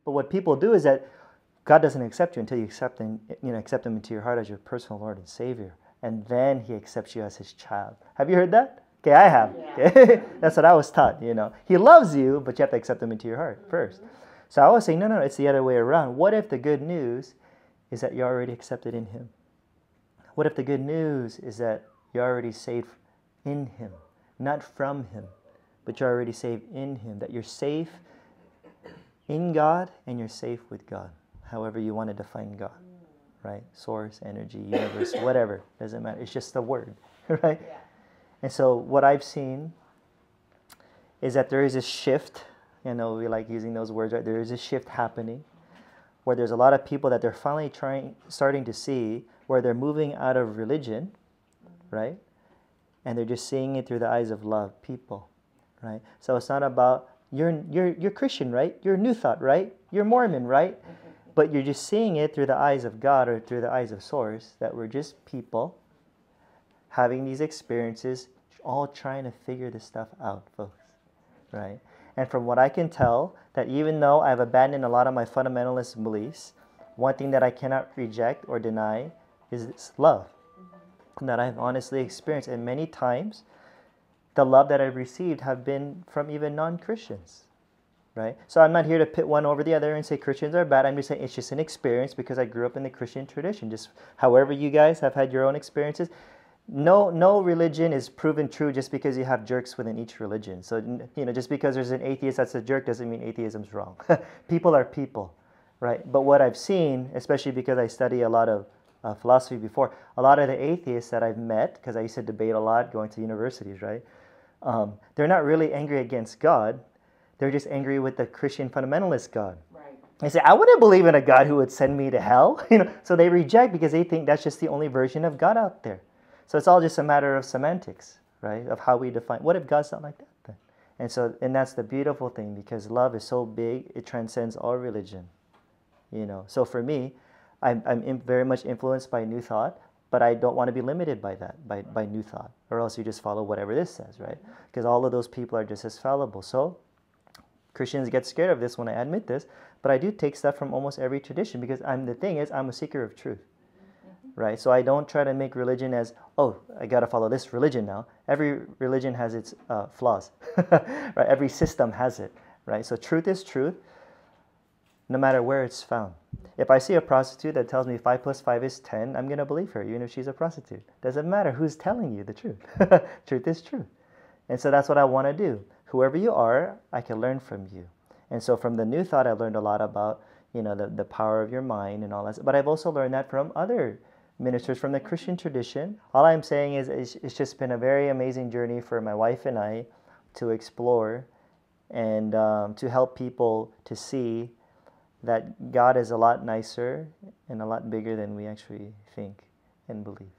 But what people do is that God doesn't accept you until you accept him into your heart as your personal Lord and Savior. And then he accepts you as his child. Have you heard that? Okay, I have. Yeah. Okay? That's what I was taught, He loves you, but you have to accept him into your heart first. So I was saying, no, it's the other way around. What if the good news is that you're already accepted in him? What if the good news is that you're already saved in him, not from him, but you're already saved in him, that you're safe in God and you're safe with God, however you want to define God, right? Source, energy, universe, whatever, doesn't matter. It's just the word, right? Yeah. And so what I've seen is that there is a shift. We like using those words, right? There is a shift happening where there's a lot of people that they're finally starting to see where they're moving out of religion, right? And they're just seeing it through the eyes of love, people, right? So it's not about, you're Christian, right? You're New Thought, right? You're Mormon, right? But you're just seeing it through the eyes of God or through the eyes of Source, that we're just people having these experiences, all trying to figure this stuff out, folks, right? And from what I can tell, that even though I've abandoned a lot of my fundamentalist beliefs, one thing that I cannot reject or deny is this love that I've honestly experienced. And many times, the love that I've received have been from even non-Christians, right? So I'm not here to pit one over the other and say Christians are bad. I'm just saying it's just an experience because I grew up in the Christian tradition. Just however you guys have had your own experiences. No religion is proven true just because you have jerks within each religion. So, just because there's an atheist that's a jerk doesn't mean atheism's wrong. People are people, right? But what I've seen, especially because I study a lot of philosophy before, a lot of the atheists that I've met, because I used to debate a lot going to universities, right? They're not really angry against God. They're just angry with the Christian fundamentalist God. Right. They say, I wouldn't believe in a God who would send me to hell. So they reject because they think that's just the only version of God out there. So it's all just a matter of semantics, right? Of how we define. What if God's not like that then? And that's the beautiful thing, because love is so big, it transcends all religion. So for me, I'm very much influenced by New Thought, but I don't want to be limited by that, by New Thought, or else you just follow whatever this says, right? Because all of those people are just as fallible. So Christians get scared of this when I admit this, but I do take stuff from almost every tradition, because I'm a seeker of truth. Right? So I don't try to make religion as, I got to follow this religion now. Every religion has its flaws. Right? Every system has it. Right? So truth is truth, no matter where it's found. If I see a prostitute that tells me 5 plus 5 is 10, I'm going to believe her, even if she's a prostitute. Doesn't matter who's telling you the truth. Truth is truth. And so that's what I want to do. Whoever you are, I can learn from you. And so from the New Thought, I learned a lot about, the power of your mind and all that. But I've also learned that from other ministers from the Christian tradition. All I'm saying is it's just been a very amazing journey for my wife and I to explore and to help people to see that God is a lot nicer and a lot bigger than we actually think and believe.